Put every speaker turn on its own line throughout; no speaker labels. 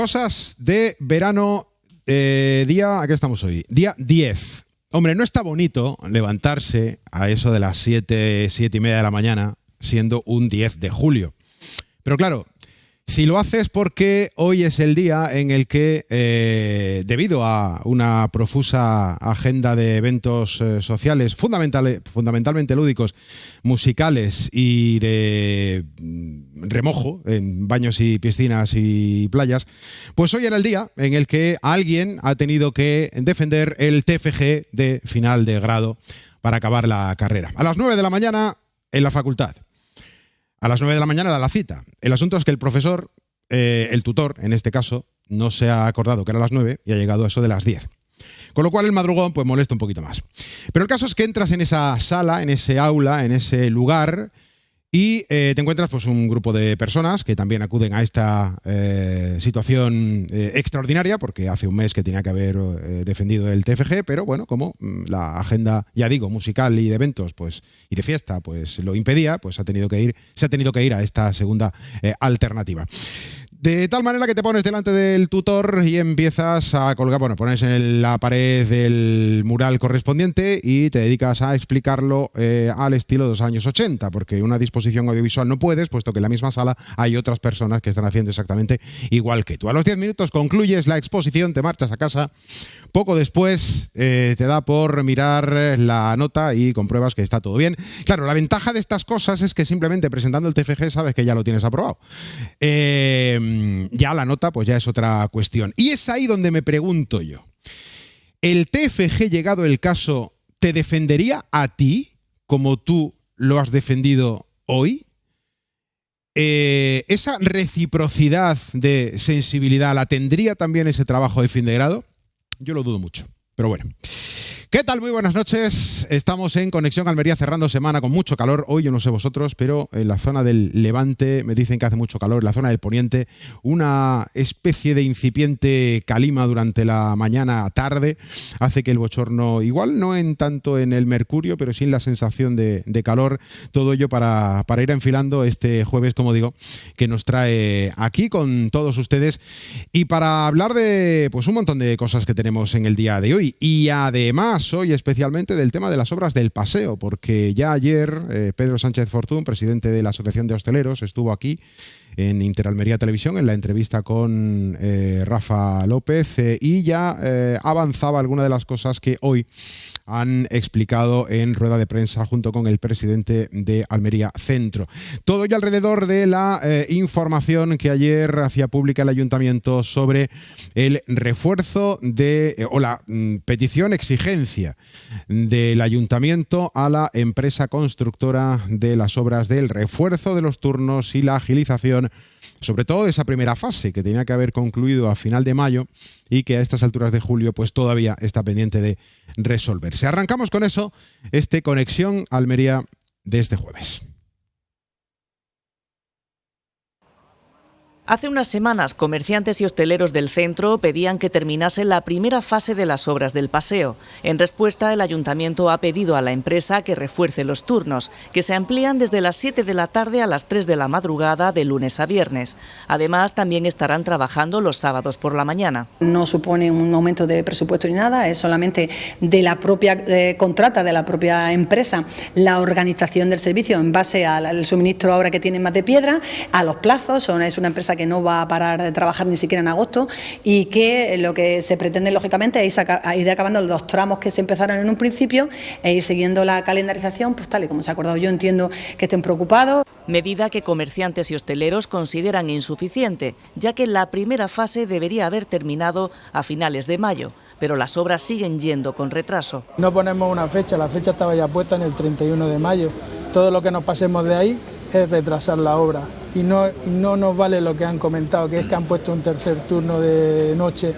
Cosas de verano, día, ¿a qué estamos hoy? Día 10. Hombre, no está bonito levantarse a eso de las 7, 7 y media de la mañana, siendo un 10 de julio. Pero claro, si lo haces porque hoy es el día en el que, debido a una profusa agenda de eventos sociales, fundamentalmente lúdicos, musicales y de remojo en baños y piscinas y playas, pues hoy era el día en el que alguien ha tenido que defender el TFG de final de grado para acabar la carrera. A las 9 de la mañana en la facultad. A las 9 de la mañana era la cita. El asunto es que el profesor, el tutor en este caso, no se ha acordado que era las 9 y ha llegado a eso de las 10. Con lo cual el madrugón pues molesta un poquito más. Pero el caso es que entras en esa sala, en ese aula, en ese lugar y te encuentras pues un grupo de personas que también acuden a esta situación extraordinaria, porque hace un mes que tenía que haber defendido el TFG, pero bueno, como la agenda, ya digo, musical y de eventos pues y de fiesta pues lo impedía, pues se ha tenido que ir a esta segunda alternativa. De tal manera que te pones delante del tutor y empiezas a colgar, bueno, pones en la pared el mural correspondiente y te dedicas a explicarlo al estilo de los años 80, porque una disposición audiovisual no puedes, puesto que en la misma sala hay otras personas que están haciendo exactamente igual que tú. A los 10 minutos concluyes la exposición, te marchas a casa. Poco después te da por mirar la nota y compruebas que está todo bien. Claro, la ventaja de estas cosas es que simplemente presentando el TFG sabes que ya lo tienes aprobado. Ya la nota pues ya es otra cuestión. Y es ahí donde me pregunto yo, ¿el TFG, llegado el caso, te defendería a ti como tú lo has defendido hoy? ¿Esa reciprocidad de sensibilidad la tendría también ese trabajo de fin de grado? Yo lo dudo mucho, pero bueno. ¿Qué tal? Muy buenas noches. Estamos en Conexión Almería cerrando semana con mucho calor. Hoy yo no sé vosotros, pero en la zona del Levante me dicen que hace mucho calor. En la zona del Poniente una especie de incipiente calima durante la mañana tarde hace que el bochorno, igual no en tanto en el mercurio, pero sí en la sensación de calor. Todo ello para ir enfilando este jueves, como digo, que nos trae aquí con todos ustedes y para hablar de pues un montón de cosas que tenemos en el día de hoy. Y además hoy especialmente del tema de las obras del paseo, porque ya ayer Pedro Sánchez Fortún, presidente de la Asociación de Hosteleros, estuvo aquí en Interalmería Televisión en la entrevista con Rafa López y ya avanzaba algunas de las cosas que hoy han explicado en rueda de prensa junto con el presidente de Almería Centro. Todo ello alrededor de la información que ayer hacía pública el ayuntamiento sobre el refuerzo o la petición, exigencia del ayuntamiento a la empresa constructora de las obras del refuerzo de los turnos y la agilización, sobre todo de esa primera fase que tenía que haber concluido a final de mayo y que a estas alturas de julio pues todavía está pendiente de resolverse. Arrancamos con eso, Conexión Almería de este jueves.
Hace unas semanas, comerciantes y hosteleros del centro pedían que terminase la primera fase de las obras del paseo. En respuesta, el ayuntamiento ha pedido a la empresa que refuerce los turnos, que se amplían desde las 7 de la tarde a las 3 de la madrugada de lunes a viernes. Además, también estarán trabajando los sábados por la mañana.
No supone un aumento de presupuesto ni nada, es solamente de la propia contrata, de la propia empresa, la organización del servicio en base al suministro ahora que tienen más de piedra, a los plazos. Es una empresa que no va a parar de trabajar ni siquiera en agosto y que lo que se pretende lógicamente es ir acabando los tramos que se empezaron en un principio e ir siguiendo la calendarización pues tal y como se ha acordado. Yo entiendo que estén preocupados.
Medida que comerciantes y hosteleros consideran insuficiente, ya que la primera fase debería haber terminado a finales de mayo, pero las obras siguen yendo con retraso.
No ponemos una fecha, la fecha estaba ya puesta en el 31 de mayo. Todo lo que nos pasemos de ahí es retrasar la obra y no nos vale lo que han comentado, que es que han puesto un tercer turno de noche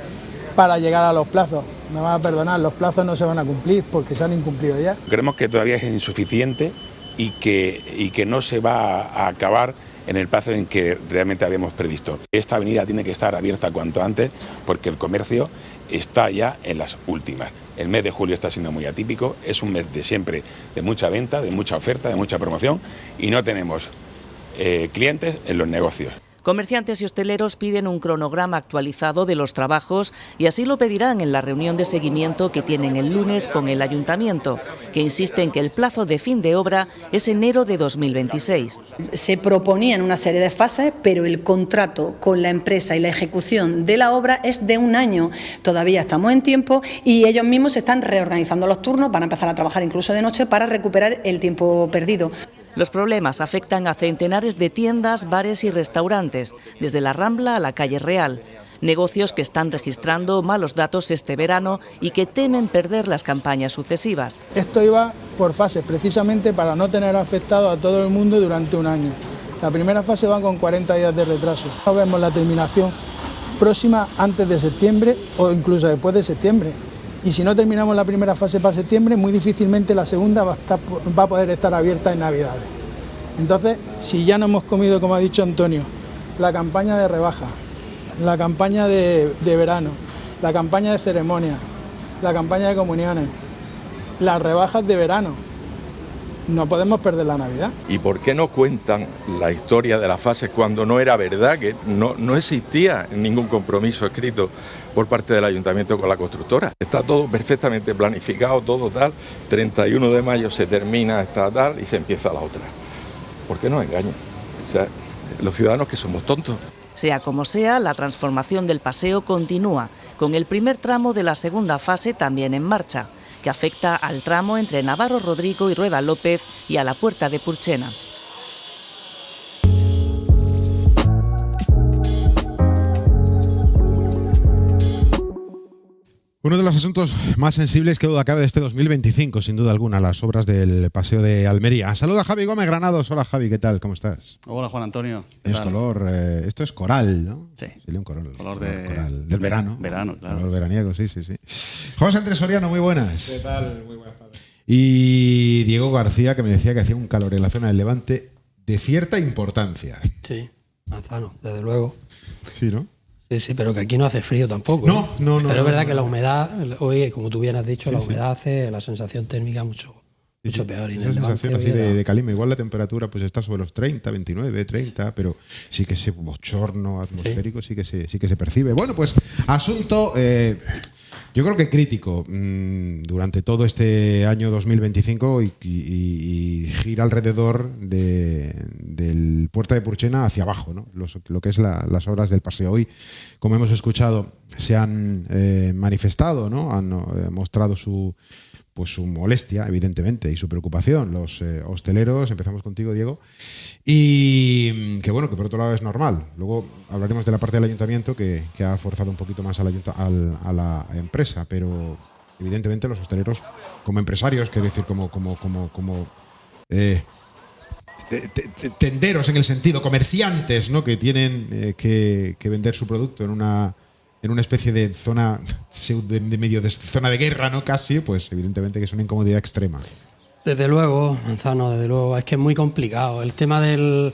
para llegar a los plazos. Me van a perdonar, los plazos no se van a cumplir porque se han incumplido ya.
Creemos que todavía es insuficiente y que no se va a acabar en el plazo en que realmente habíamos previsto. Esta avenida tiene que estar abierta cuanto antes porque el comercio está ya en las últimas. El mes de julio está siendo muy atípico, es un mes de siempre de mucha venta, de mucha oferta, de mucha promoción y no tenemos clientes en los negocios.
Comerciantes y hosteleros piden un cronograma actualizado de los trabajos y así lo pedirán en la reunión de seguimiento que tienen el lunes con el Ayuntamiento, que insiste en que el plazo de fin de obra es enero de 2026.
Se proponían una serie de fases, pero el contrato con la empresa y la ejecución de la obra es de un año. Todavía estamos en tiempo y ellos mismos se están reorganizando los turnos, van a empezar a trabajar incluso de noche para recuperar el tiempo perdido.
Los problemas afectan a centenares de tiendas, bares y restaurantes, desde la Rambla a la calle Real. Negocios que están registrando malos datos este verano y que temen perder las campañas sucesivas.
Esto iba por fases, precisamente para no tener afectado a todo el mundo durante un año. La primera fase va con 40 días de retraso. No vemos la terminación próxima antes de septiembre o incluso después de septiembre. Y si no terminamos la primera fase para septiembre, muy difícilmente la segunda va a poder estar abierta en Navidades. Entonces, si ya no hemos comido, como ha dicho Antonio, la campaña de rebaja, la campaña de verano, la campaña de ceremonias, la campaña de comuniones, las rebajas de verano, no podemos perder la Navidad.
¿Y por qué no cuentan la historia de las fases cuando no era verdad, que no existía ningún compromiso escrito por parte del Ayuntamiento con la constructora? Está todo perfectamente planificado, todo tal, 31 de mayo se termina esta tal y se empieza la otra. ¿Por qué nos engañan? O sea, los ciudadanos que somos tontos.
Sea como sea, la transformación del paseo continúa, con el primer tramo de la segunda fase también en marcha, que afecta al tramo entre Navarro Rodrigo y Rueda López y a la Puerta de Purchena.
Uno de los asuntos más sensibles que duda cabe de este 2025, sin duda alguna, las obras del Paseo de Almería. Saluda a Javi Gómez Granados. Hola Javi, ¿qué tal? ¿Cómo estás?
Hola Juan Antonio.
Es color, esto es coral, ¿no?
Sí.
Un color
Coral
del verano.
Verano, claro.
Color veraniego, sí. José Andrés Soriano, muy buenas.
¿Qué tal? Muy buenas tardes.
Y Diego García, que me decía que hacía un calor en la zona del Levante de cierta importancia.
Sí, Manzano, desde luego.
Sí, ¿no?
Sí, pero que aquí no hace frío tampoco.
No.
Pero es verdad que la humedad, hoy, como tú bien has dicho, la humedad hace la sensación térmica mucho peor. Y
esa sensación así de calima. Igual la temperatura pues está sobre los 30, 29, 30, pero sí que ese bochorno atmosférico sí que se percibe. Bueno, pues asunto, yo creo que crítico durante todo este año 2025 y gira alrededor del Puerta de Purchena hacia abajo, ¿no? Lo que es las obras del paseo. Hoy, como hemos escuchado, se han manifestado, ¿no? Han mostrado su molestia, evidentemente, y su preocupación. Los hosteleros, empezamos contigo, Diego, y que bueno, que por otro lado es normal. Luego hablaremos de la parte del ayuntamiento que ha forzado un poquito más a la empresa, pero evidentemente los hosteleros, como empresarios, quiero decir, como tenderos en el sentido, comerciantes, ¿no? Que tienen que vender su producto en una especie de zona de medio de zona de guerra, ¿no? Casi, pues evidentemente que es una incomodidad extrema.
Desde luego, Manzano, desde luego, es que es muy complicado. El tema del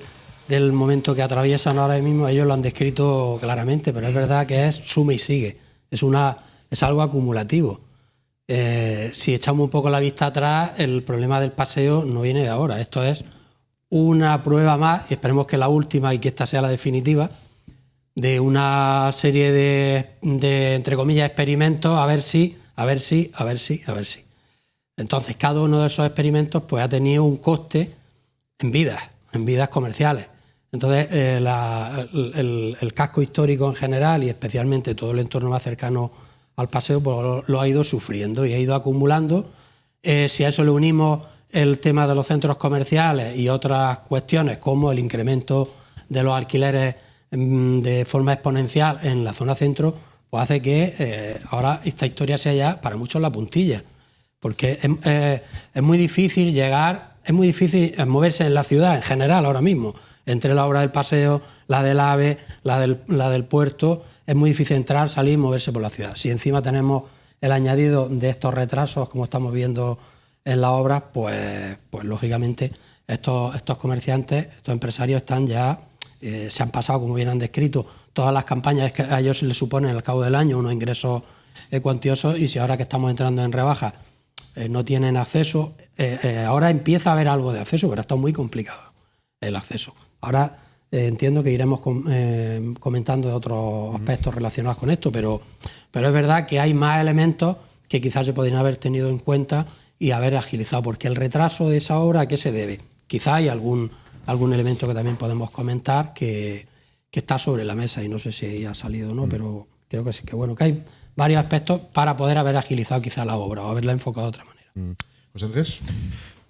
momento que atraviesan ahora mismo, ellos lo han descrito claramente, pero es verdad que es suma y sigue. Es algo acumulativo. Si echamos un poco la vista atrás, el problema del paseo no viene de ahora. Esto es una prueba más, y esperemos que la última y que esta sea la definitiva, de una serie de entre comillas, experimentos, a ver si. Entonces, cada uno de esos experimentos pues ha tenido un coste en vidas comerciales. Entonces, el casco histórico en general y especialmente todo el entorno más cercano al paseo pues, lo ha ido sufriendo y ha ido acumulando. Si a eso le unimos el tema de los centros comerciales y otras cuestiones como el incremento de los alquileres de forma exponencial en la zona centro, pues hace que ahora esta historia sea ya para muchos la puntilla, porque es muy difícil llegar, es muy difícil moverse en la ciudad en general ahora mismo, entre la obra del paseo, la del AVE, la del puerto, es muy difícil entrar, salir, moverse por la ciudad. Si encima tenemos el añadido de estos retrasos, como estamos viendo en la obra, pues lógicamente estos comerciantes, estos empresarios están ya... se han pasado, como bien han descrito, todas las campañas que a ellos les suponen al cabo del año unos ingresos cuantiosos, y si ahora que estamos entrando en rebajas no tienen acceso, ahora empieza a haber algo de acceso, pero está muy complicado el acceso. Ahora entiendo que iremos comentando otros aspectos relacionados con esto, pero es verdad que hay más elementos que quizás se podrían haber tenido en cuenta y haber agilizado, porque el retraso de esa obra, ¿a qué se debe? Quizás hay algún elemento que también podemos comentar que está sobre la mesa y no sé si ha salido o no, pero creo que sí, que bueno, que hay varios aspectos para poder haber agilizado quizá la obra o haberla enfocado de otra manera.
José Andrés.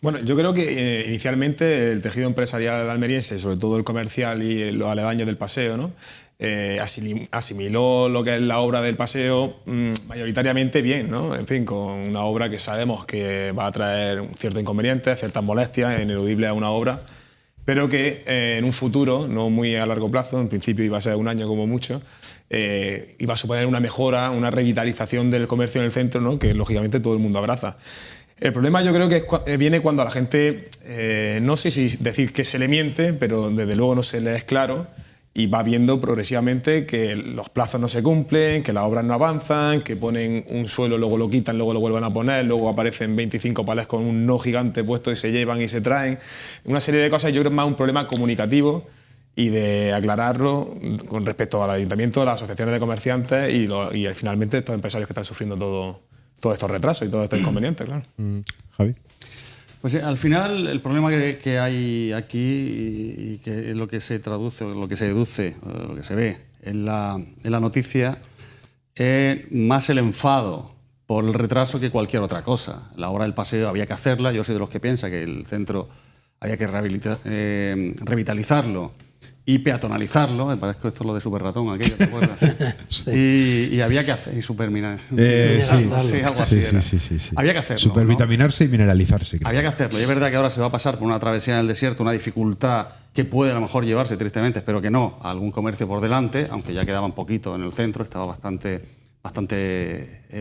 Bueno, yo creo que inicialmente el tejido empresarial almeriense, sobre todo el comercial y los aledaños del paseo, ¿no? Asimiló lo que es la obra del paseo mayoritariamente bien, ¿no? En fin, con una obra que sabemos que va a traer ciertos inconvenientes, ciertas molestias, ineludibles a una obra, pero que en un futuro, no muy a largo plazo, en principio iba a ser un año como mucho, iba a suponer una mejora, una revitalización del comercio en el centro, ¿no? Que lógicamente todo el mundo abraza. El problema yo creo que viene cuando a la gente, no sé si decir que se le miente, pero desde luego no se le es claro y va viendo progresivamente que los plazos no se cumplen, que las obras no avanzan, que ponen un suelo, luego lo quitan, luego lo vuelven a poner, luego aparecen 25 palés con un no gigante puesto y se llevan y se traen. Una serie de cosas, yo creo que es más un problema comunicativo y de aclararlo con respecto al ayuntamiento, a las asociaciones de comerciantes y finalmente estos empresarios que están sufriendo todos estos retrasos y todos estos inconvenientes, claro.
Javi.
Pues al final el problema que hay aquí y que es lo que se traduce, lo que se deduce, lo que se ve en la noticia es más el enfado por el retraso que cualquier otra cosa. La obra del paseo había que hacerla, yo soy de los que piensa que el centro había que revitalizarlo y peatonalizarlo, me parece que esto es lo de Super Ratón, aquello, ¿te acuerdas? Sí. Y había que hacer, y algo así.
Sí.
Había que hacerlo.
Supervitaminarse, ¿no? Y mineralizarse. Creo.
Había que hacerlo. Y es verdad que ahora se va a pasar por una travesía en el desierto, una dificultad que puede a lo mejor llevarse, tristemente, espero que no, a algún comercio por delante, aunque ya quedaba un poquito en el centro, estaba bastante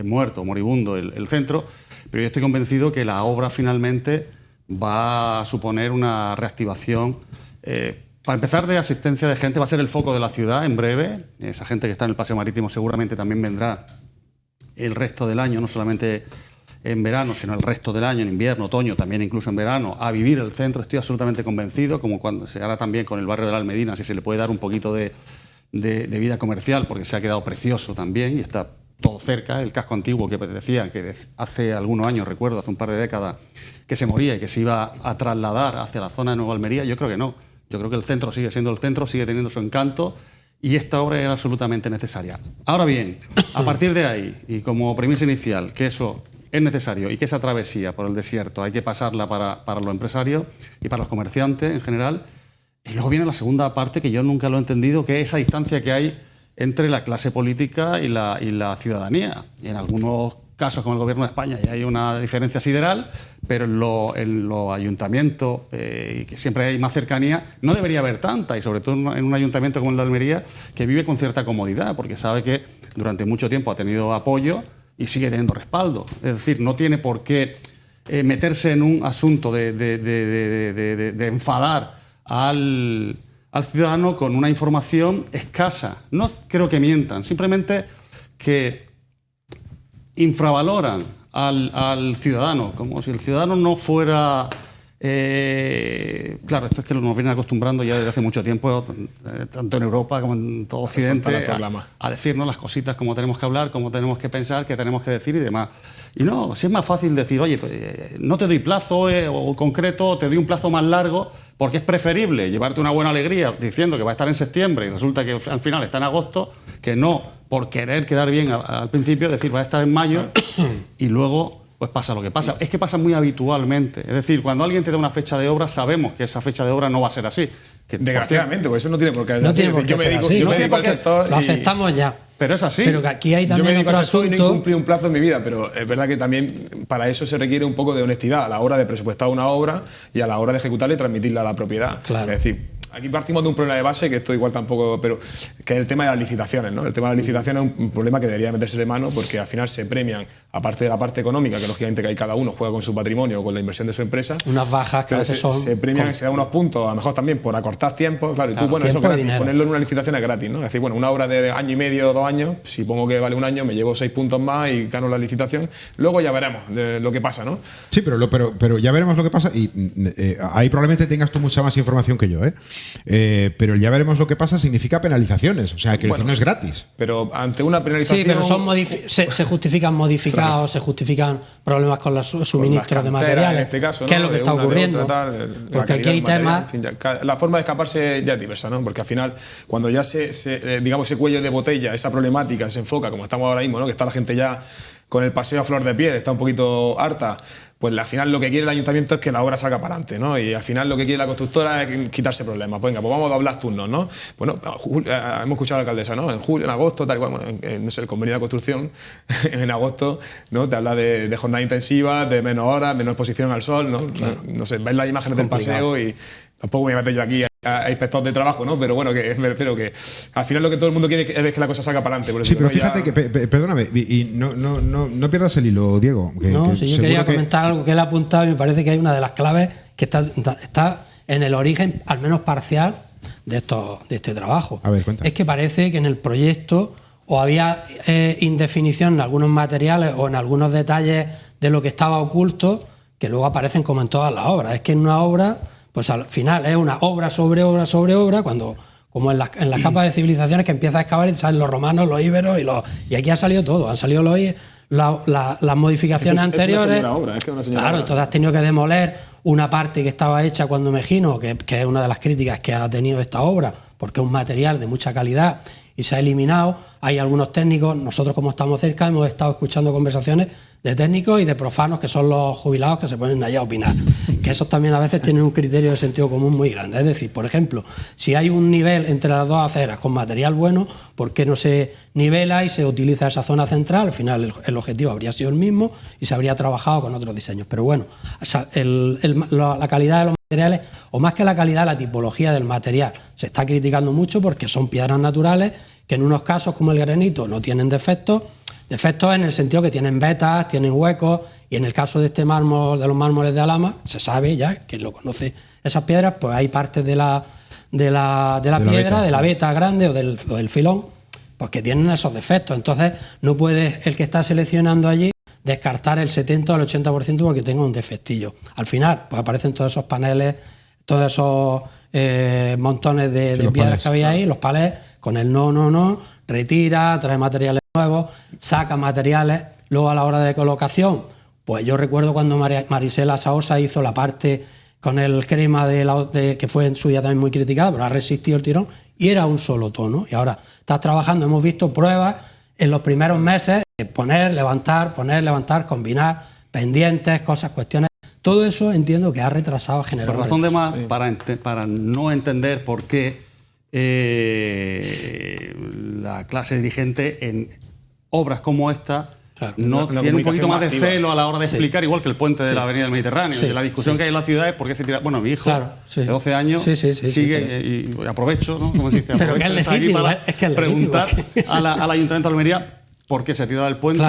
muerto, moribundo el centro, pero yo estoy convencido que la obra finalmente va a suponer una reactivación. Para empezar, de asistencia de gente, va a ser el foco de la ciudad en breve. Esa gente que está en el paseo marítimo seguramente también vendrá el resto del año, no solamente en verano, sino el resto del año, en invierno, otoño, también incluso en verano, a vivir el centro. Estoy absolutamente convencido, como cuando se hará también con el barrio de la Almedina, si se le puede dar un poquito de vida comercial, porque se ha quedado precioso también y está todo cerca. El casco antiguo que decía que hace algunos años, recuerdo, hace un par de décadas, que se moría y que se iba a trasladar hacia la zona de Nueva Almería, yo creo que no. Yo creo que el centro sigue siendo el centro, sigue teniendo su encanto y esta obra era absolutamente necesaria. Ahora bien, a partir de ahí, y como premisa inicial, que eso es necesario y que esa travesía por el desierto hay que pasarla para los empresarios y para los comerciantes en general, y luego viene la segunda parte que yo nunca lo he entendido, que es esa distancia que hay entre la clase política y la ciudadanía. Y en algunos casos, como el Gobierno de España, ya hay una diferencia sideral, pero en los ayuntamientos, y que siempre hay más cercanía, no debería haber tanta, y sobre todo en un ayuntamiento como el de Almería, que vive con cierta comodidad, porque sabe que durante mucho tiempo ha tenido apoyo y sigue teniendo respaldo. Es decir, no tiene por qué meterse en un asunto de enfadar al ciudadano con una información escasa. No creo que mientan, simplemente que infravaloran al ciudadano, como si el ciudadano no fuera... claro, esto es que nos vienen acostumbrando ya desde hace mucho tiempo, tanto en Europa como en todo Occidente, a decirnos las cositas, cómo tenemos que hablar, cómo tenemos que pensar, qué tenemos que decir y demás. Y no, si es más fácil decir, oye, pues, no te doy plazo o concreto, te doy un plazo más largo, porque es preferible llevarte una buena alegría diciendo que va a estar en septiembre y resulta que al final está en agosto, que no por querer quedar bien al principio, decir va a estar en mayo y luego pues pasa lo que pasa. Es que pasa muy habitualmente. Es decir, cuando alguien te da una fecha de obra, sabemos que esa fecha de obra no va a ser así. Que,
desgraciadamente, porque eso no tiene por qué ser
así. Yo me dedico al sector lo aceptamos ya.
Pero es así.
Pero que aquí hay también
yo me dedico
otro
al sector
asunto.
Y no he cumplido un plazo en mi vida, pero es verdad que también para eso se requiere un poco de honestidad a la hora de presupuestar una obra y a la hora de ejecutarla y transmitirla a la propiedad.
Claro.
Es decir, aquí partimos de un problema de base, que esto igual tampoco, pero que es el tema de las licitaciones, ¿no? El tema de las licitaciones es un problema que debería meterse de mano, porque al final se premian, aparte de la parte económica, que lógicamente que hay cada uno juega con su patrimonio o con la inversión de su empresa.
Unas bajas que a veces son...
Se premian y se dan unos puntos, a lo mejor también por acortar tiempo, claro, y tú, bueno, eso gratis, ponerlo en una licitación es gratis, ¿no? Es decir, bueno, una obra de año y medio, 2 años, si pongo que vale un año, me llevo 6 puntos más y gano la licitación, luego ya veremos lo que pasa, ¿no?
Sí, pero ya veremos lo que pasa y ahí probablemente tengas tú mucha más información que yo, ¿eh? Pero el ya veremos lo que pasa significa penalizaciones, o sea, que no es gratis.
Pero ante una penalización...
Sí, pero se justifican modificados, se justifican problemas con los suministros de materiales,
en este caso,
que es lo que está ocurriendo. Porque aquí hay temas...
La forma de escaparse ya es diversa, ¿no? Porque al final, cuando ya digamos, ese cuello de botella, esa problemática se enfoca, como estamos ahora mismo, ¿no? Que está la gente ya con el paseo a flor de piel, está un poquito harta, pues al final lo que quiere el ayuntamiento es que la obra salga para adelante, ¿no? Y al final lo que quiere la constructora es quitarse problemas. Venga, pues vamos a doblar turnos, ¿no? Bueno, hemos escuchado a la alcaldesa, ¿no? En julio, en agosto, tal y cual, bueno, no sé, el convenio de construcción, en agosto, ¿no? Te habla de jornada intensiva, de menos horas, menos exposición al sol, ¿no? Claro. No sé, veis las imágenes del paseo y tampoco me voy a meter yo aquí a inspector de trabajo, ¿no? Pero bueno, que me refiero que al final lo que todo el mundo quiere es que la cosa salga para adelante.
Sí, pero fíjate que, perdóname, y no pierdas el hilo, Diego.
Yo quería comentar algo que él ha apuntado y me parece que hay una de las claves que está en el origen, al menos parcial, de este trabajo.
A ver, cuenta.
Es que parece que en el proyecto o había indefinición en algunos materiales o en algunos detalles de lo que estaba oculto, que luego aparecen como en todas las obras. Es que en una obra, pues al final es una obra sobre obra sobre obra, cuando, como en las capas de civilizaciones que empieza a excavar y salen los romanos, los íberos y aquí ha salido todo. Han salido las modificaciones anteriores.
Es una obra, es que es una señora
claro,
obra.
entonces has tenido que demoler una parte que estaba hecha cuando Mejino, que es una de las críticas que ha tenido esta obra, porque es un material de mucha calidad y se ha eliminado. Hay algunos técnicos, nosotros como estamos cerca hemos estado escuchando conversaciones de técnicos y de profanos, que son los jubilados que se ponen allá a opinar, que esos también a veces tienen un criterio de sentido común muy grande. Es decir, por ejemplo, si hay un nivel entre las dos aceras con material bueno, ¿por qué no se nivela y se utiliza esa zona central? Al final el objetivo habría sido el mismo y se habría trabajado con otros diseños. Pero bueno, la calidad de los materiales, o más que la calidad, la tipología del material, se está criticando mucho porque son piedras naturales que en unos casos, como el granito, no tienen defectos en el sentido que tienen vetas, tienen huecos, y en el caso de este mármol, de los mármoles de Alhama, se sabe ya, quien lo conoce esas piedras, pues hay partes de la piedra, de la veta grande o del filón, pues que tienen esos defectos. Entonces no puede el que está seleccionando allí descartar el 70 o el 80% porque tenga un defectillo. Al final, pues aparecen todos esos paneles, todos esos montones de piedras que había ahí, los palés, con el no, retira, trae materiales nuevos, saca materiales. Luego a la hora de colocación, pues yo recuerdo cuando Marisela Saosa hizo la parte con el crema que fue en su día también muy criticada, pero ha resistido el tirón y era un solo tono. Y ahora estás trabajando, hemos visto pruebas en los primeros meses de poner, levantar, combinar, pendientes, cosas, cuestiones. Todo eso entiendo que ha retrasado generalmente.
Por razón de más, sí. para no entender por qué la clase dirigente en obras como esta no tiene un poquito más de celo a la hora de explicar, igual que el puente de la Avenida del Mediterráneo. Y la discusión que hay en la ciudad es por qué se tira... Bueno, mi hijo de 12 años sigue, y aprovecho, ¿no? Como se dice,
pero que es legítimo,
para preguntar al Ayuntamiento de Almería por qué se tira del puente,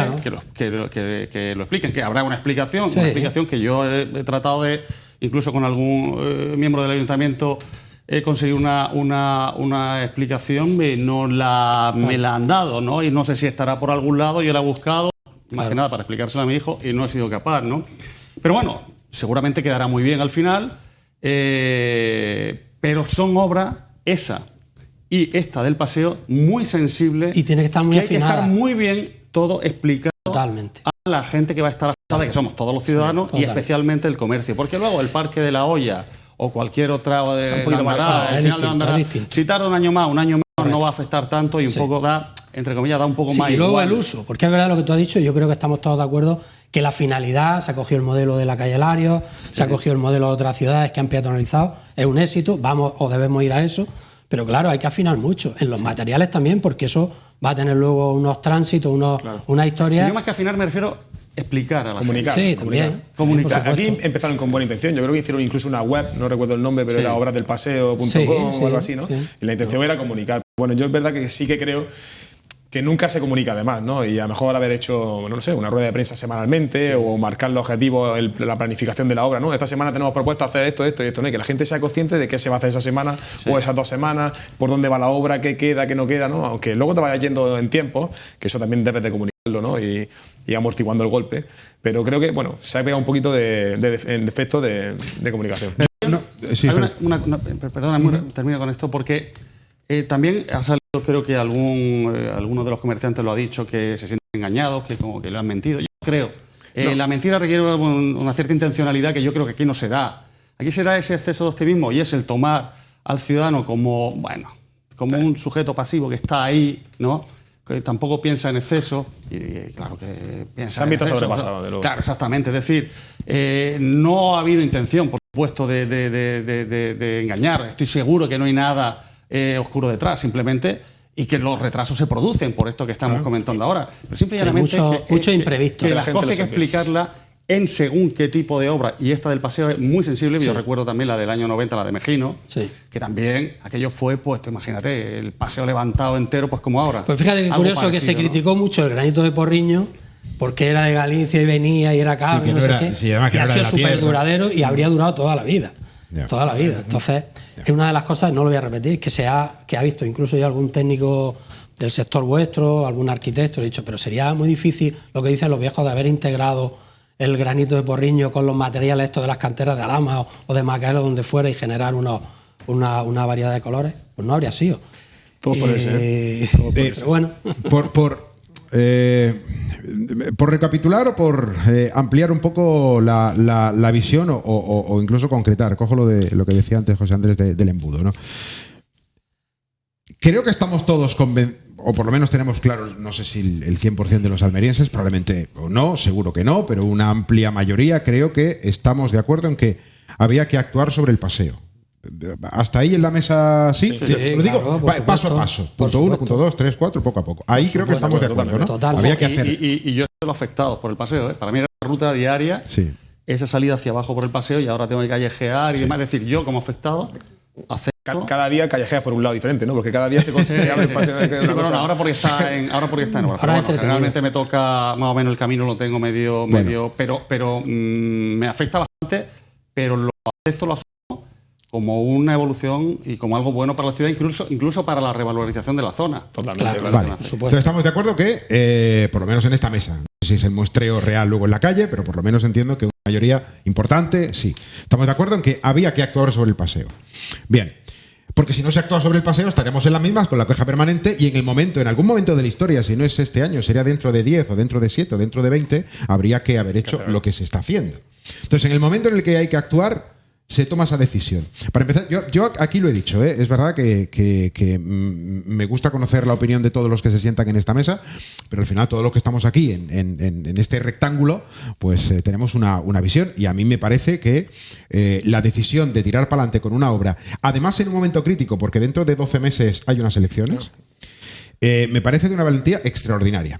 que lo expliquen, que habrá una explicación, que yo he tratado de, incluso con algún miembro del Ayuntamiento, he conseguido una explicación y me la han dado, ¿no? Y no sé si estará por algún lado, yo la he buscado, más que nada para explicársela a mi hijo, y no he sido capaz, ¿no? Pero bueno, seguramente quedará muy bien al final, pero son obras, esa y esta del paseo, muy sensibles,
y tiene que estar muy afinada.
Hay que estar muy bien todo explicado
totalmente
a la gente que va a estar afectada, que somos todos los ciudadanos, y especialmente el comercio, porque luego el Parque de la Hoya o cualquier otra de si tarda un año más, no va a afectar tanto y un poco da, entre comillas, da un poco más
y luego
igual.
El uso, porque es verdad lo que tú has dicho, yo creo que estamos todos de acuerdo que la finalidad, se ha cogido el modelo de la calle Larios, se ha cogido el modelo de otras ciudades que han peatonalizado, es un éxito, vamos o debemos ir a eso, pero claro, hay que afinar mucho, en los materiales también, porque eso va a tener luego unos tránsitos, una historia.
Yo más que afinar me refiero explicar a la
comunicar,
gente.
Comunicar. Aquí empezaron con buena intención. Yo creo que hicieron incluso una web, no recuerdo el nombre, pero era obraddelpaseo.com o algo así, ¿no? Y la intención era comunicar. Bueno, yo es verdad que sí que creo que nunca se comunica además, ¿no? Y a lo mejor haber hecho, no sé, una rueda de prensa semanalmente o marcar los objetivos, la planificación de la obra, ¿no? Esta semana tenemos propuesto hacer esto y esto, ¿no? Y que la gente sea consciente de qué se va a hacer esa semana o esas 2 semanas, por dónde va la obra, qué queda, qué no queda, ¿no? Aunque luego te vayas yendo en tiempo, que eso también debes de comunicarlo, ¿no? Y amortiguando el golpe. Pero creo que, bueno, se ha pegado un poquito de defecto de comunicación.
Sí,
termino con esto, porque también ha salido, creo que alguno de los comerciantes lo ha dicho, que se sienten engañados, que como que le han mentido. Yo creo. La mentira requiere una cierta intencionalidad que yo creo que aquí no se da. Aquí se da ese exceso de optimismo y es el tomar al ciudadano como un sujeto pasivo que está ahí, ¿no? Que tampoco piensa en exceso y claro que piensa.
Se han visto sobrepasados, de luego.
Claro, exactamente. Es decir, no ha habido intención, por supuesto, de engañar. Estoy seguro que no hay nada oscuro detrás, simplemente, y que los retrasos se producen por esto que estamos comentando ahora. Pero simplemente
mucho imprevisto.
Que las cosas hay que explicarlas en según qué tipo de obra, y esta del paseo es muy sensible. Yo recuerdo también la del año 90, la de Mejino, que también aquello fue, pues imagínate, el paseo levantado entero, pues como ahora.
Pues fíjate que curioso parecido, que se criticó mucho el granito de Porriño, porque era de Galicia y venía y era caro, y ha sido súper duradero y habría durado toda la vida. Toda la vida. Entonces, es una de las cosas, no lo voy a repetir, que ha visto incluso ya algún técnico del sector vuestro, algún arquitecto, le he dicho, pero sería muy difícil lo que dicen los viejos de haber integrado el granito de Porriño con los materiales estos de las canteras de Alhama o de Macael o donde fuera y generar una variedad de colores. Pues no habría sido.
Todo por eso.
Pero bueno.
Por recapitular o por ampliar un poco la visión o incluso concretar, cojo lo que decía antes José Andrés del embudo, ¿no? Creo que estamos todos o por lo menos tenemos claro, no sé si el 100% de los almerienses, probablemente o no, seguro que no, pero una amplia mayoría creo que estamos de acuerdo en que había que actuar sobre el paseo. Hasta ahí en la mesa, sí. Lo digo claro, paso a paso. Punto 1, punto 2, 3, 4, poco a poco. Ahí creo que estamos de acuerdo, ¿no?
Total.
Había que hacer.
Y yo soy los afectados por el paseo, ¿eh? Para mí era una ruta diaria, esa salida hacia abajo por el paseo y ahora tengo que callejear y demás. Es decir, yo como afectado
cada día callejeas por un lado diferente, ¿no? Porque cada día se abre el paseo.
Ahora porque está en obra. Pero bueno, generalmente me toca más o menos el camino, lo tengo medio, pero me afecta bastante, pero lo asumo como una evolución y como algo bueno para la ciudad, incluso para la revalorización de la zona.
Totalmente.
Claro. Vale. Entonces estamos de acuerdo que, por lo menos en esta mesa, no sé si es el muestreo real luego en la calle, pero por lo menos entiendo que una mayoría importante, sí. Estamos de acuerdo en que había que actuar sobre el paseo. Bien. Porque si no se actúa sobre el paseo estaremos en las mismas con la queja permanente y en algún momento de la historia, si no es este año, sería dentro de 10 o dentro de 7 o dentro de 20, habría que haber hecho lo que se está haciendo. Entonces, en el momento en el que hay que actuar, se toma esa decisión. Para empezar, yo aquí lo he dicho, es verdad que me gusta conocer la opinión de todos los que se sientan en esta mesa, pero al final todos los que estamos aquí en este rectángulo, pues tenemos una visión y a mí me parece que la decisión de tirar para adelante con una obra, además en un momento crítico, porque dentro de 12 meses hay unas elecciones, me parece de una valentía extraordinaria.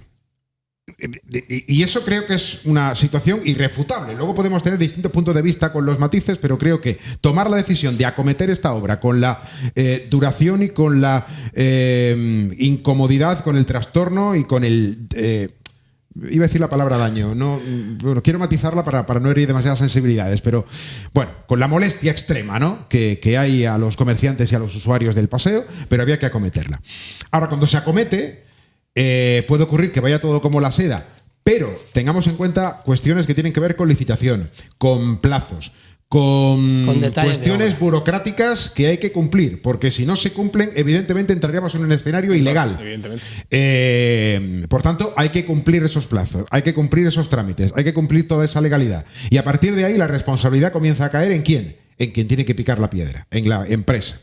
Y eso creo que es una situación irrefutable. Luego podemos tener distintos puntos de vista con los matices, pero creo que tomar la decisión de acometer esta obra con la duración y con la incomodidad, con el trastorno y con el... iba a decir la palabra daño, quiero matizarla para no herir demasiadas sensibilidades, pero bueno, con la molestia extrema, ¿no? que hay a los comerciantes y a los usuarios del paseo, pero había que acometerla. Ahora, cuando se acomete, puede ocurrir que vaya todo como la seda, pero tengamos en cuenta cuestiones que tienen que ver con licitación, con plazos, con cuestiones burocráticas que hay que cumplir, porque si no se cumplen, evidentemente entraríamos en un escenario ilegal. Por tanto, hay que cumplir esos plazos, hay que cumplir esos trámites, hay que cumplir toda esa legalidad. Y a partir de ahí la responsabilidad comienza a caer ¿en quién? En quien tiene que picar la piedra, en la empresa.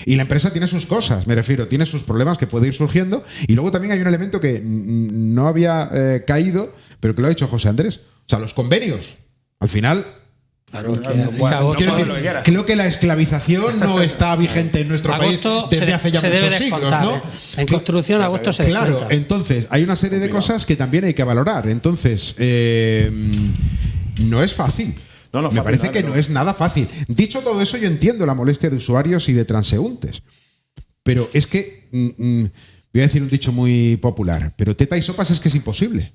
Y la empresa tiene sus cosas, me refiero, tiene sus problemas que puede ir surgiendo. Y luego también hay un elemento que no había caído, pero que lo ha dicho José Andrés. O sea, los convenios. Al final... creo que la esclavización no está vigente en nuestro país desde hace ya muchos siglos, ¿no?
En construcción, agosto se descuenta.
Claro, entonces hay una serie de cosas que también hay que valorar. Entonces, no es fácil. Me parece que no es nada fácil. Dicho todo eso, yo entiendo la molestia de usuarios y de transeúntes. Pero es que, voy a decir un dicho muy popular, pero teta y sopas es que es imposible.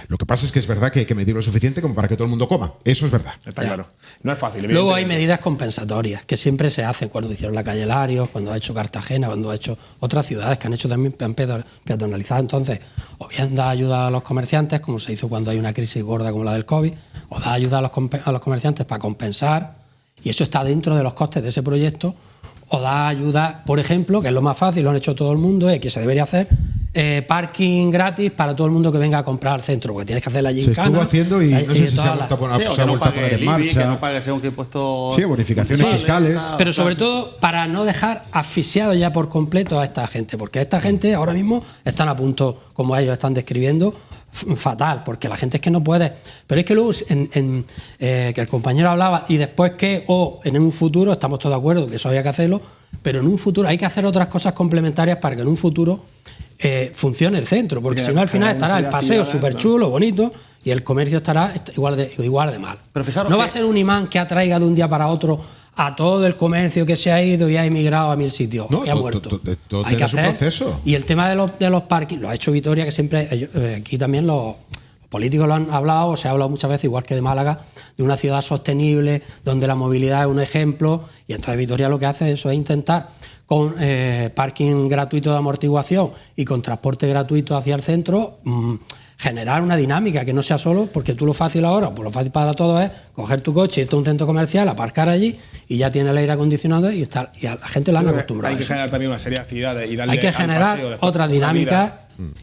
Lo que pasa es que es verdad que hay que medir lo suficiente como para que todo el mundo coma. Eso es verdad.
Está claro. No es fácil.
Luego hay medidas compensatorias que siempre se hacen cuando hicieron la calle Larios, cuando ha hecho Cartagena, cuando ha hecho otras ciudades que han hecho también peatonalizado. Entonces, o bien da ayuda a los comerciantes, como se hizo cuando hay una crisis gorda como la del COVID, o da ayuda a los comerciantes para compensar y eso está dentro de los costes de ese proyecto, o da ayuda, por ejemplo, que es lo más fácil, lo han hecho todo el mundo y que se debería hacer, parking gratis para todo el mundo que venga a comprar al centro, porque tienes que hacer la gincana.
Se estuvo haciendo y no sé si se ha vuelto a poner en marcha.
Que no pague según qué impuestos.
Sí, bonificaciones fiscales.
Pero sobre todo para no dejar asfixiado ya por completo a esta gente, porque esta gente ahora mismo están a punto, como ellos están describiendo, fatal, porque la gente es que no puede. Pero es que luego que el compañero hablaba y después que en un futuro, estamos todos de acuerdo que eso había que hacerlo, pero en un futuro hay que hacer otras cosas complementarias para que en un futuro funcione el centro, porque si no al final estará el paseo súper chulo, bonito, y el comercio estará igual de mal.
Pero fijaros
no va a ser un imán que atraiga de un día para otro a todo el comercio que se ha ido y ha emigrado a 1000 sitios,
no,
que ha muerto.
Todo
hay que
hacer un proceso.
Y el tema de los parkings, lo ha hecho Vitoria, que siempre, aquí también los políticos lo han hablado, se ha hablado muchas veces, igual que de Málaga, de una ciudad sostenible, donde la movilidad es un ejemplo, y entonces Vitoria lo que hace eso es intentar, con parking gratuito de amortiguación y con transporte gratuito hacia el centro, generar una dinámica que no sea solo, porque tú lo fácil ahora, pues lo fácil para todos es coger tu coche, irte a un centro comercial, aparcar allí y ya tiene el aire acondicionado y a la gente la han acostumbrado.
Hay que generar también una serie de actividades y darle
hay que generar otras dinámicas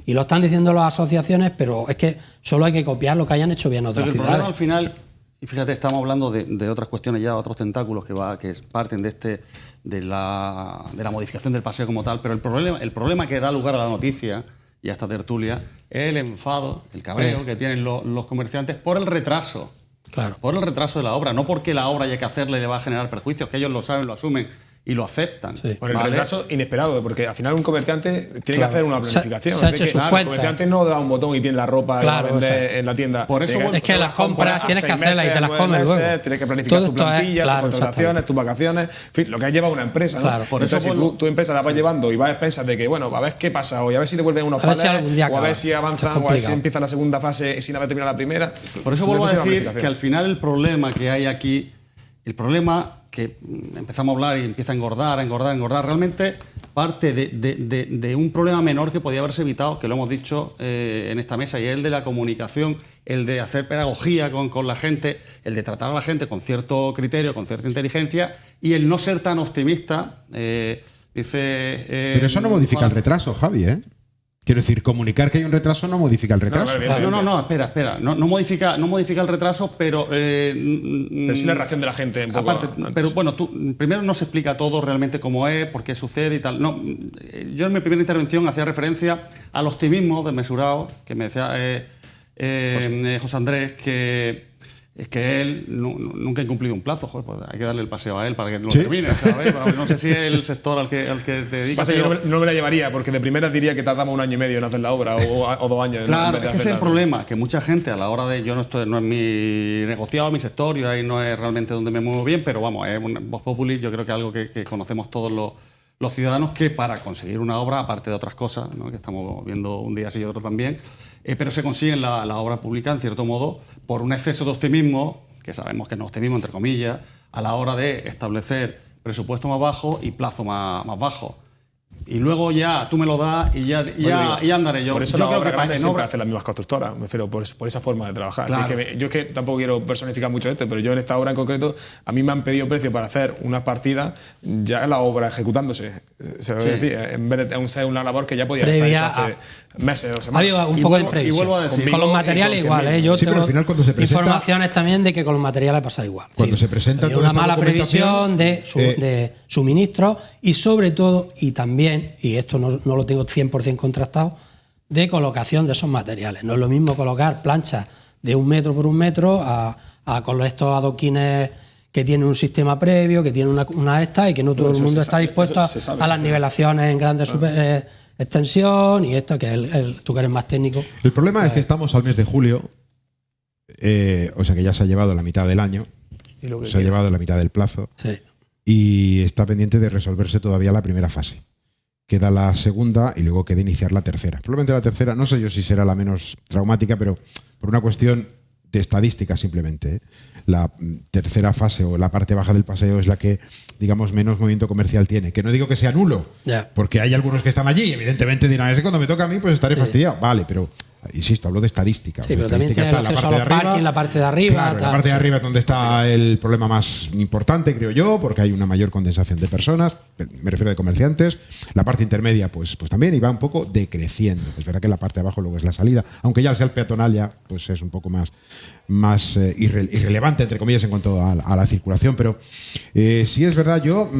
y lo están diciendo las asociaciones, pero es que solo hay que copiar lo que hayan hecho bien otras ciudades.
El problema al final, y fíjate, estamos hablando de otras cuestiones ya, otros tentáculos que parten de la modificación del paseo como tal, pero el problema que da lugar a la noticia y a esta tertulia es el enfado, el cabreo que tienen los comerciantes por el retraso.
Claro.
Por el retraso de la obra, no porque la obra haya que hacerle le va a generar perjuicios, que ellos lo saben, lo asumen y lo aceptan.
Sí.
Por el retraso inesperado, porque al final un comerciante tiene que hacer una planificación.
Se ha hecho sus cuentas.
El comerciante no da un botón y tiene la ropa que va a vender en la tienda.
Por eso
es que las compras tienes que hacerlas y te las comes luego.
Tienes que planificar tu plantilla, tus contrataciones, tus vacaciones, en fin, lo que has llevado una empresa.
Claro,
¿no? Por eso si tu empresa la vas llevando y vas a expensas de que, bueno, a ver qué pasa hoy, a ver si devuelven unos palés, o a ver si avanzan, o a ver si empieza la segunda fase sin haber terminado la primera.
Por eso vuelvo a decir que al final el problema que hay aquí, el problema que empezamos a hablar y empieza a engordar, realmente parte de un problema menor que podía haberse evitado, que lo hemos dicho en esta mesa, y es el de la comunicación, el de hacer pedagogía con la gente, el de tratar a la gente con cierto criterio, con cierta inteligencia, y el no ser tan optimista. Pero
eso no modifica el retraso, Javi, ¿eh? Quiero decir, comunicar que hay un retraso no modifica el retraso.
No, espera. No modifica el retraso, pero
sí la reacción de la gente. Un poco
aparte, pero bueno, primero no se explica todo realmente cómo es, por qué sucede y tal. No, yo en mi primera intervención hacía referencia al optimismo desmesurado que me decía José Andrés, que él nunca ha incumplido un plazo. Joder, pues hay que darle el paseo a él para que lo termine, ¿sabes? No sé si es el sector al que te dedicas.
Yo no me la llevaría, porque de primera diría que tardamos 1 año y medio en hacer la obra o 2 años.
Claro, es que ese es el problema, que mucha gente a la hora de... no es mi negociado, mi sector, y ahí no es realmente donde me muevo bien, pero vamos, es un vox populi, yo creo que es algo que conocemos todos los ciudadanos, que para conseguir una obra, aparte de otras cosas, ¿no?, que estamos viendo un día sí y otro también, pero se consigue la obra pública, en cierto modo, por un exceso de optimismo, que sabemos que no es optimismo, entre comillas, a la hora de establecer presupuesto más bajo y plazo más bajo. Y luego ya tú me lo das y ya andaré yo.
Por eso
yo creo que
para siempre hacen las mismas constructoras, me refiero, por esa forma de trabajar.
Claro.
Yo es que tampoco quiero personificar mucho esto, pero yo en esta obra en concreto, a mí me han pedido precio para hacer unas partidas, ya la obra ejecutándose. Se va a decir, en vez de ser una labor que ya podía estar hecha hace meses o semanas.
Ha habido un poco de imprevisión.
Y vuelvo a decir,
con los materiales igual, yo
pero al final cuando se presenta,
informaciones también de que con los materiales pasa igual.
Cuando se presenta toda
una
esta
mala previsión de suministros y sobre todo, y también, y esto no lo tengo 100% contrastado, de colocación de esos materiales. No es lo mismo colocar planchas de 1 metro por 1 metro con estos adoquines que tienen un sistema previo, que tienen una esta, y que no todo el mundo está dispuesto a las nivelaciones en grandes extensión y esto, que tú que eres más técnico.
El problema es que estamos al mes de julio, o sea que ya se ha llevado la mitad del año, se ha llevado la mitad del plazo,
sí,
y está pendiente de resolverse todavía la primera fase. Queda la segunda y luego queda iniciar la tercera. Probablemente la tercera, no sé yo si será la menos traumática, pero por una cuestión de estadística simplemente, la tercera fase o la parte baja del paseo es la que, digamos, menos movimiento comercial tiene. Que no digo que sea nulo, porque hay algunos que están allí y evidentemente dirán, es que cuando me toca a mí pues estaré fastidiado. Vale, pero insisto, hablo de estadística.
Sí,
la
pero también
estadística está en la parte de arriba.
En la parte de arriba.
Claro, en la parte de arriba es donde está el problema más importante, creo yo, porque hay una mayor condensación de personas, me refiero de comerciantes. La parte intermedia, pues también, y va un poco decreciendo. Es verdad que la parte de abajo luego es la salida, aunque ya sea el peatonal ya pues es un poco más irrelevante, entre comillas, en cuanto a la circulación. Pero sí es verdad, yo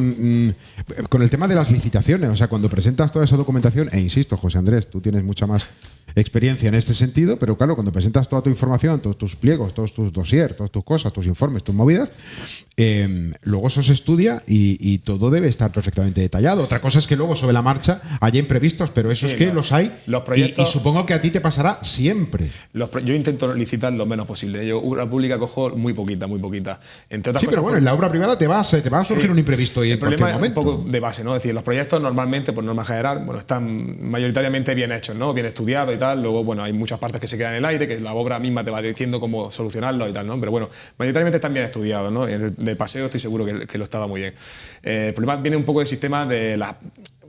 con el tema de las licitaciones, o sea, cuando presentas toda esa documentación, e insisto, José Andrés, tú tienes mucha más experiencia en este sentido, pero claro, cuando presentas toda tu información, todos tus pliegos, todos tus dossiers, todas tus cosas, tus informes, tus movidas, luego eso se estudia y todo debe estar perfectamente detallado. Otra cosa es que luego sobre la marcha haya imprevistos, pero eso es que los hay,
los proyectos,
y supongo que a ti te pasará siempre.
Yo intento licitar lo menos posible. Yo obra pública cojo muy poquita. Entre otras cosas,
pero bueno, en la obra privada te va a surgir un imprevisto y en cualquier momento.
Un poco de base, ¿no? Es decir, los proyectos normalmente, por norma general, bueno, están mayoritariamente bien hechos, ¿no? Bien estudiados y tal. Luego, bueno, hay muchas partes que se quedan en el aire, que la obra misma te va diciendo cómo solucionarlo y tal, ¿no? Pero bueno, mayoritariamente están bien estudiados, ¿no? En el de paseo estoy seguro que lo estaba muy bien. El problema viene un poco del sistema de las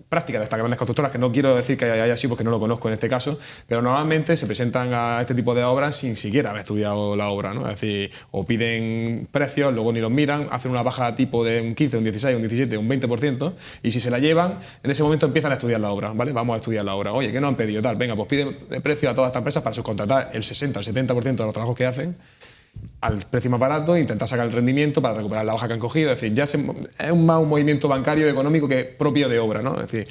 prácticas de estas grandes constructoras, que no quiero decir que haya así porque no lo conozco en este caso, pero normalmente se presentan a este tipo de obras sin siquiera haber estudiado la obra, ¿no? Es decir, o piden precios, luego ni los miran, hacen una baja tipo de un 15, un 16, un 17, un 20%, y si se la llevan, en ese momento empiezan a estudiar la obra, ¿vale? Vamos a estudiar la obra. Oye, ¿qué nos han pedido? Tal, venga, pues piden precio a todas estas empresas para subcontratar el 60, el 70% de los trabajos que hacen al precio más barato e intentar sacar el rendimiento para recuperar la hoja que han cogido. Es decir, ya es más un movimiento bancario económico que propio de obra, ¿no? Es decir,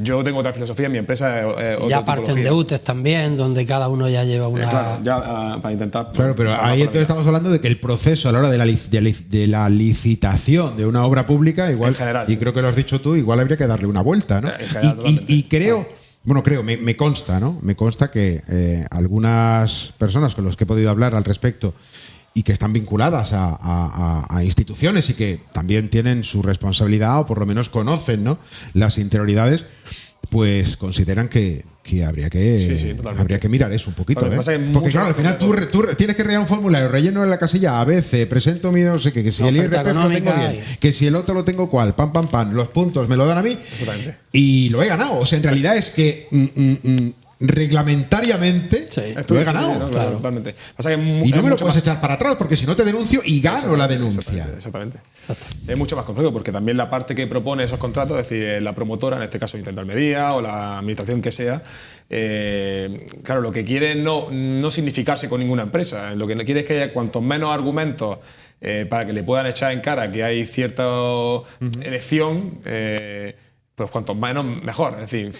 yo tengo otra filosofía, mi empresa es otra
ya parten de UTES también, donde cada uno ya lleva una...
claro, ya para intentar...
Claro, pero ahí entonces estamos hablando de que el proceso a la hora de la licitación de una obra pública, igual,
general,
y creo que lo has dicho tú, igual habría que darle una vuelta, ¿no? Y creo... Bueno, me consta, ¿no? Me consta que algunas personas con las que he podido hablar al respecto y que están vinculadas a instituciones y que también tienen su responsabilidad o por lo menos conocen, ¿no?, las interioridades, pues consideran que habría que mirar eso un poquito, porque claro, al final tú tienes que rellenar un formulario, relleno en la casilla ABC, presento mi no sé qué, que si el IRPF lo tengo bien, que si el otro lo tengo cual, pam, los puntos me lo dan a mí y lo he ganado. O sea, en realidad es que reglamentariamente lo he ganado.
Sí, ¿no? Claro, totalmente. Pasa que
y no me lo puedes echar para atrás, porque si no te denuncio y gano la denuncia.
Exactamente. Es mucho más complejo, porque también la parte que propone esos contratos, es decir, la promotora, en este caso Intermedia o la administración que sea, claro, lo que quiere es no significarse con ninguna empresa. Lo que quiere es que haya cuantos menos argumentos para que le puedan echar en cara que hay cierta elección, pues cuantos menos mejor. Es decir,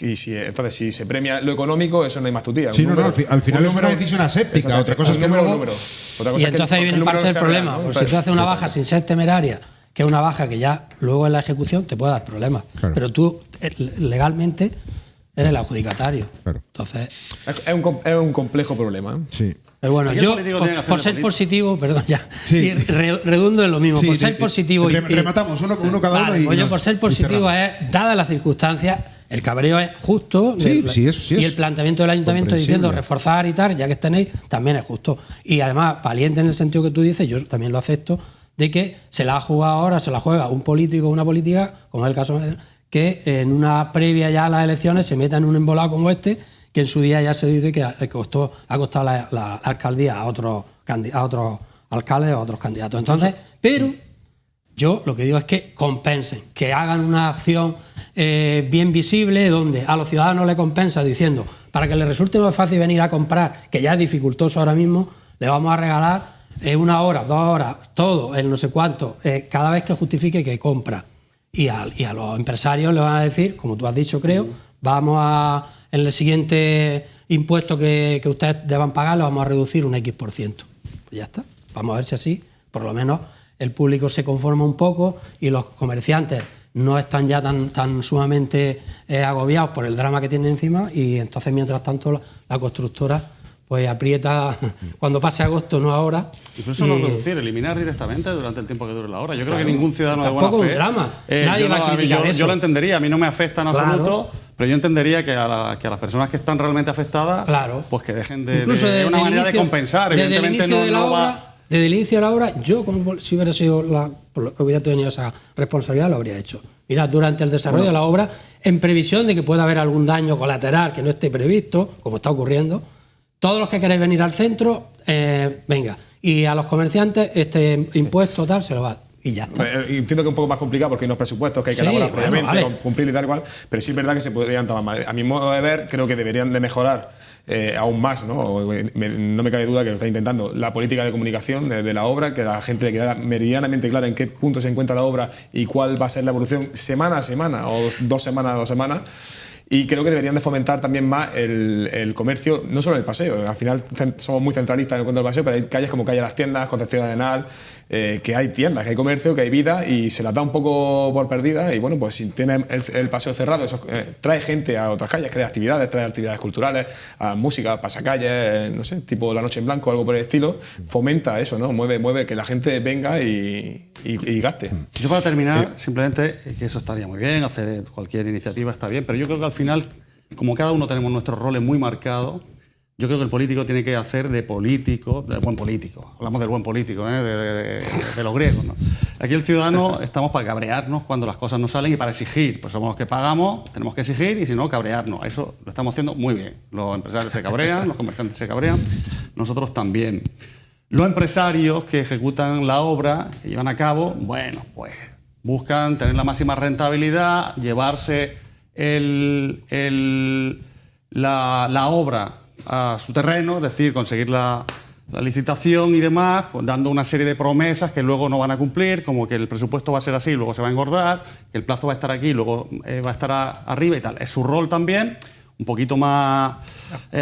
entonces si se premia lo económico, eso no hay más tutía.
Sí, al final es una decisión aséptica. Otra cosa es que luego...
Y entonces ahí viene parte del problema. ¿No? Pues si tú haces una baja sin ser temeraria, que es una baja que ya luego en la ejecución te puede dar problemas. Claro. Pero tú legalmente eres el adjudicatario. Claro. Entonces
es un complejo problema.
Sí.
Pero bueno, yo por ser positivo, perdón, ya, sí. Redundo en lo mismo, por ser positivo...
Rematamos uno cada uno.
Pues yo por ser positivo dadas las circunstancias, el cabreo es justo, y el planteamiento del ayuntamiento diciendo reforzar y tal, ya que tenéis, también es justo. Y además, valiente en el sentido que tú dices, yo también lo acepto, de que se la ha jugado ahora, se la juega un político o una política, como es el caso que en una previa ya a las elecciones se meta en un embolado como este, que en su día ya se dice que ha costado la alcaldía a otros alcaldes o a otros candidatos. Entonces, pero yo lo que digo es que compensen, que hagan una acción bien visible, donde a los ciudadanos les compensa diciendo, para que les resulte más fácil venir a comprar, que ya es dificultoso ahora mismo, le vamos a regalar 1 hora, 2 horas, todo, el no sé cuánto, cada vez que justifique que compra. Y a los empresarios le van a decir, como tú has dicho, creo, en el siguiente impuesto que ustedes deban pagar, lo vamos a reducir un X%. Pues ya está. Vamos a ver si así, por lo menos, el público se conforma un poco y los comerciantes no están ya tan sumamente agobiados por el drama que tienen encima, y entonces, mientras tanto, la constructora pues aprieta cuando pase agosto, no ahora.
Incluso no reducir, eliminar directamente durante el tiempo que dure la obra. Yo creo que ningún ciudadano de buena fe...
Tampoco un drama. Nadie va a criticar eso.
Yo lo entendería, a mí no me afecta en absoluto, pero yo entendería que a las personas que están realmente afectadas, pues que dejen de una manera de compensar. Evidentemente no va...
Desde el inicio de la obra, yo, como si hubiera tenido esa responsabilidad, lo habría hecho. Mira, durante el desarrollo de la obra, en previsión de que pueda haber algún daño colateral que no esté previsto, como está ocurriendo, todos los que queráis venir al centro, venga. Y a los comerciantes este impuesto tal se lo va. Y ya está.
Entiendo que es un poco más complicado porque hay unos presupuestos que hay que elaborar previamente, cumplir y tal igual, pero sí es verdad que se podrían tomar más. A mi modo de ver, creo que deberían de mejorar aún más, ¿no? No me cabe duda que lo está intentando la política de comunicación de la obra, que la gente le queda meridianamente clara en qué punto se encuentra la obra y cuál va a ser la evolución semana a semana o 2 semanas a 2 semanas. Y creo que deberían de fomentar también más el comercio, no solo el paseo. Al final somos muy centralistas en el cuento del paseo, pero hay calles como Calle Las Tiendas, Concepción Arenal, que hay tiendas, que hay comercio, que hay vida y se las da un poco por perdida. Y bueno, pues si tiene el paseo cerrado, eso trae gente a otras calles, crea actividades, trae actividades culturales, a música, pasacalles, no sé, tipo La Noche en Blanco, algo por el estilo. Fomenta eso, ¿no? Mueve que la gente venga y gaste.
Yo para terminar, simplemente, que eso estaría muy bien, hacer cualquier iniciativa está bien, pero yo creo que al final, como cada uno tenemos nuestros roles muy marcados, yo creo que el político tiene que hacer de político, de buen político. Hablamos del buen político, de los griegos, ¿no? Aquí el ciudadano estamos para cabrearnos cuando las cosas no salen y para exigir. Pues somos los que pagamos, tenemos que exigir y si no, cabrearnos. Eso lo estamos haciendo muy bien. Los empresarios se cabrean, los comerciantes se cabrean, nosotros también. Los empresarios que ejecutan la obra, que llevan a cabo, bueno, pues buscan tener la máxima rentabilidad, llevarse la obra a su terreno, es decir, conseguir la licitación y demás, pues dando una serie de promesas que luego no van a cumplir, como que el presupuesto va a ser así, luego se va a engordar, que el plazo va a estar aquí, luego va a estar arriba y tal. Es su rol también, un poquito más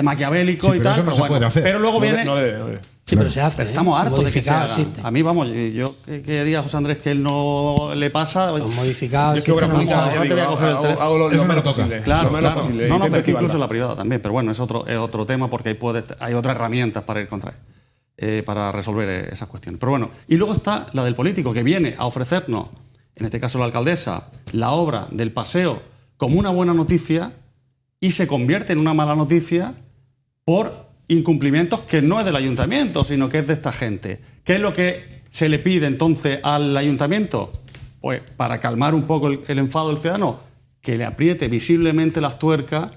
maquiavélico y tal.
Eso no se puede hacer.
Pero luego viene...
No debe.
Sí, pero se hace.
Pero estamos hartos de que se haga.
Existe.
A mí, vamos, yo que diga a José Andrés que él no le pasa...
Los modificados.
Yo es que obra pública hago lo menos posible.
Claro,
lo menos posible.
No, pero
Intento
incluso
esquivarla.
la privada también. Pero bueno, es otro tema porque hay otras herramientas para ir contra él, para resolver esas cuestiones. Pero bueno, y luego está la del político que viene a ofrecernos, en este caso la alcaldesa, la obra del paseo como una buena noticia y se convierte en una mala noticia por incumplimientos que no es del ayuntamiento, sino que es de esta gente. ¿Qué es lo que se le pide entonces al ayuntamiento? Pues para calmar un poco el enfado del ciudadano, que le apriete visiblemente las tuercas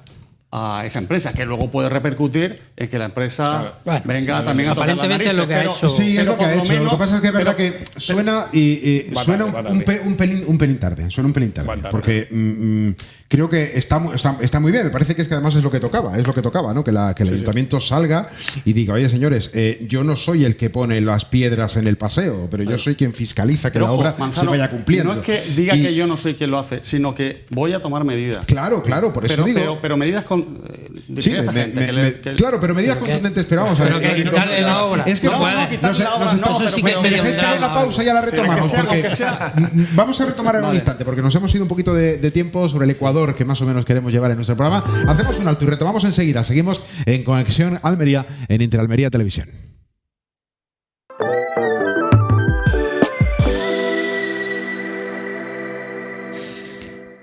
a esa empresa, que luego puede repercutir en que la empresa venga también a tocar las
aparentemente
narices,
lo que ha hecho.
Sí, es lo que ha hecho. Lo que pasa es que es verdad que suena suena un pelín tarde. Suena un pelín tarde. Porque creo que está muy bien. Me parece que además es lo que tocaba, ¿no? Que el ayuntamiento salga y diga, oye, señores, yo no soy el que pone las piedras en el paseo, pero yo soy quien fiscaliza que la obra se vaya cumpliendo.
No es que diga que yo no soy quien lo hace, sino que voy a tomar medidas.
Claro, por eso digo.
Pero medidas con...
Claro, pero medidas contundentes, pero vamos a ver.
Pero que quitarle la obra.
Es que me dejáis caer la pausa y ya la retomamos. Porque vamos a retomar en un instante, porque nos hemos ido un poquito de tiempo sobre el Ecuador que más o menos queremos llevar en nuestro programa. Hacemos un alto y retomamos enseguida. Seguimos en Conexión Almería en Interalmería Televisión.